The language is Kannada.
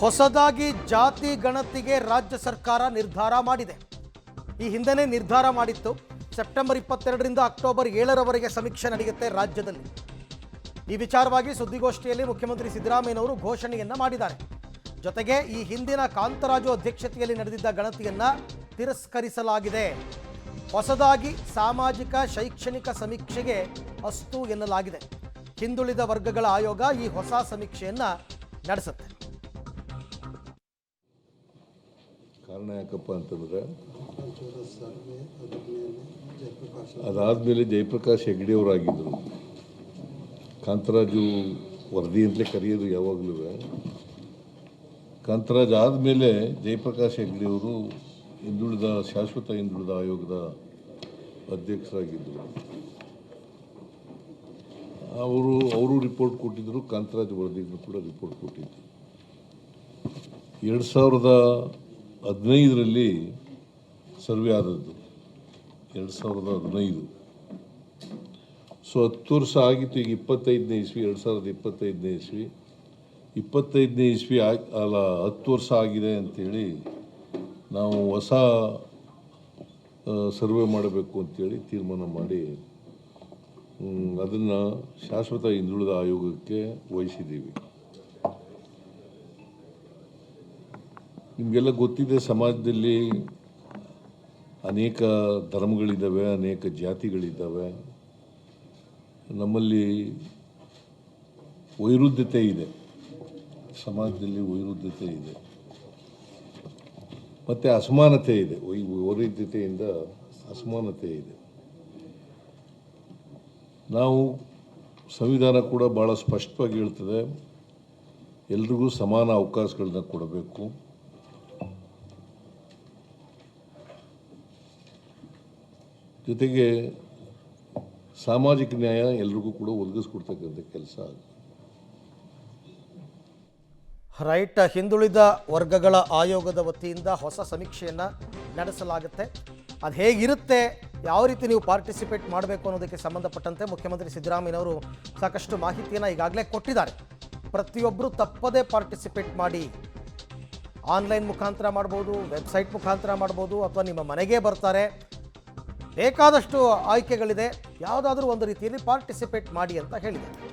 ಹೊಸದಾಗಿ ಜಾತಿ ಗಣತಿಗೆ ರಾಜ್ಯ ಸರ್ಕಾರ ನಿರ್ಧಾರ ಮಾಡಿದೆ. ಈ ಹಿಂದೆನೇ ನಿರ್ಧಾರ ಮಾಡಿತ್ತು. ಸೆಪ್ಟೆಂಬರ್ 22ರಿಂದ ಅಕ್ಟೋಬರ್ 7ರವರೆಗೆ ಸಮೀಕ್ಷೆ ನಡೆಯುತ್ತೆ ರಾಜ್ಯದಲ್ಲಿ. ಈ ವಿಚಾರವಾಗಿ ಸುದ್ದಿಗೋಷ್ಠಿಯಲ್ಲಿ ಮುಖ್ಯಮಂತ್ರಿ ಸಿದ್ದರಾಮಯ್ಯನವರು ಘೋಷಣೆಯನ್ನ ಮಾಡಿದ್ದಾರೆ. ಜೊತೆಗೆ ಈ ಹಿಂದಿನ ಕಾಂತರಾಜು ಅಧ್ಯಕ್ಷತೆಯಲ್ಲಿ ನಡೆದಿದ್ದ ಗಣತಿಯನ್ನ ತಿರಸ್ಕರಿಸಲಾಗಿದೆ. ಹೊಸದಾಗಿ ಸಾಮಾಜಿಕ ಶೈಕ್ಷಣಿಕ ಸಮೀಕ್ಷೆಗೆ ಅಸ್ತು ಎನ್ನಲಾಗಿದೆ. ಹಿಂದುಳಿದ ವರ್ಗಗಳ ಆಯೋಗ ಈ ಹೊಸ ಸಮೀಕ್ಷೆಯನ್ನ ನಡೆಸುತ್ತೆ. ಕಾರಣ ಯಾಕಪ್ಪ ಅಂತಂದರೆ ಅದಾದಮೇಲೆ ಜಯಪ್ರಕಾಶ್ ಹೆಗ್ಡೆ ಅವರಾಗಿದ್ದರು. ಕಾಂತರಾಜು ವರದಿ ಅಂತಲೇ ಕರೆಯೋದು ಯಾವಾಗಲೂ. ಕಾಂತರಾಜ್ ಆದಮೇಲೆ ಜಯಪ್ರಕಾಶ್ ಹೆಗ್ಡೆ ಅವರು ಶಾಶ್ವತ ಹಿಂದುಳಿದ ಆಯೋಗದ ಅಧ್ಯಕ್ಷರಾಗಿದ್ದರು. ಅವರು ರಿಪೋರ್ಟ್ ಕೊಟ್ಟಿದ್ದರು. ಕಾಂತರಾಜ್ ವರದಿಗೂ ಕೂಡ ರಿಪೋರ್ಟ್ ಕೊಟ್ಟಿದ್ದರು. 2015ರಲ್ಲಿ ಸರ್ವೆ ಆದದ್ದು. 2015. ಸೊ 10 ವರ್ಷ ಆಗಿತ್ತು. ಈಗ 25ನೇ ಇಸ್ವಿ, 2025ನೇ ಇಸ್ವಿ. 25ನೇ ಇಸ್ವಿ ಅಲ್ಲ, 10 ವರ್ಷ ಆಗಿದೆ ಅಂಥೇಳಿ ನಾವು ಹೊಸ ಸರ್ವೆ ಮಾಡಬೇಕು ಅಂಥೇಳಿ ತೀರ್ಮಾನ ಮಾಡಿ ಅದನ್ನು ಶಾಶ್ವತ ಹಿಂದುಳಿದ ಆಯೋಗಕ್ಕೆ ವಹಿಸಿದ್ದೀವಿ. ನಿಮಗೆಲ್ಲ ಗೊತ್ತಿದೆ, ಸಮಾಜದಲ್ಲಿ ಅನೇಕ ಧರ್ಮಗಳಿದ್ದಾವೆ, ಅನೇಕ ಜಾತಿಗಳಿದ್ದಾವೆ. ನಮ್ಮಲ್ಲಿ ವೈರುಧ್ಯತೆ ಇದೆ, ಸಮಾಜದಲ್ಲಿ ವೈರುಧ್ಯತೆ ಇದೆ, ಮತ್ತು ಅಸಮಾನತೆ ಇದೆ. ವೈರುಧ್ಯತೆಯಿಂದ ಅಸಮಾನತೆ ಇದೆ. ನಾವು ಸಂವಿಧಾನ ಕೂಡ ಭಾಳ ಸ್ಪಷ್ಟವಾಗಿ ಹೇಳ್ತದೆ, ಎಲ್ರಿಗೂ ಸಮಾನ ಅವಕಾಶಗಳನ್ನ ಕೊಡಬೇಕು. ಜೊತೆಗೆ ಸಾಮಾಜಿಕ ನ್ಯಾಯ ಎಲ್ರಿಗೂ ಕೂಡ ಒದಗಿಸ್ಕೊಡ್ತಕ್ಕಂಥ ಕೆಲಸ ಆಗುತ್ತೆ. ರೈಟ್. ಹಿಂದುಳಿದ ವರ್ಗಗಳ ಆಯೋಗದ ವತಿಯಿಂದ ಹೊಸ ಸಮೀಕ್ಷೆಯನ್ನು ನಡೆಸಲಾಗುತ್ತೆ. ಅದು ಹೇಗಿರುತ್ತೆ, ಯಾವ ರೀತಿ ನೀವು ಪಾರ್ಟಿಸಿಪೇಟ್ ಮಾಡಬೇಕು ಅನ್ನೋದಕ್ಕೆ ಸಂಬಂಧಪಟ್ಟಂತೆ ಮುಖ್ಯಮಂತ್ರಿ ಸಿದ್ದರಾಮಯ್ಯನವರು ಸಾಕಷ್ಟು ಮಾಹಿತಿಯನ್ನು ಈಗಾಗಲೇ ಕೊಟ್ಟಿದ್ದಾರೆ. ಪ್ರತಿಯೊಬ್ಬರು ತಪ್ಪದೇ ಪಾರ್ಟಿಸಿಪೇಟ್ ಮಾಡಿ. ಆನ್ಲೈನ್ ಮುಖಾಂತರ ಮಾಡ್ಬೋದು, ವೆಬ್ಸೈಟ್ ಮುಖಾಂತರ ಮಾಡ್ಬೋದು, ಅಥವಾ ನಿಮ್ಮ ಮನೆಗೆ ಬರ್ತಾರೆ. ಬೇಕಾದಷ್ಟು ಆಯ್ಕೆಗಳಿದೆ. ಯಾವುದಾದ್ರೂ ಒಂದು ರೀತಿಯಲ್ಲಿ ಪಾರ್ಟಿಸಿಪೇಟ್ ಮಾಡಿ ಅಂತ ಹೇಳಿದ್ದಾರೆ.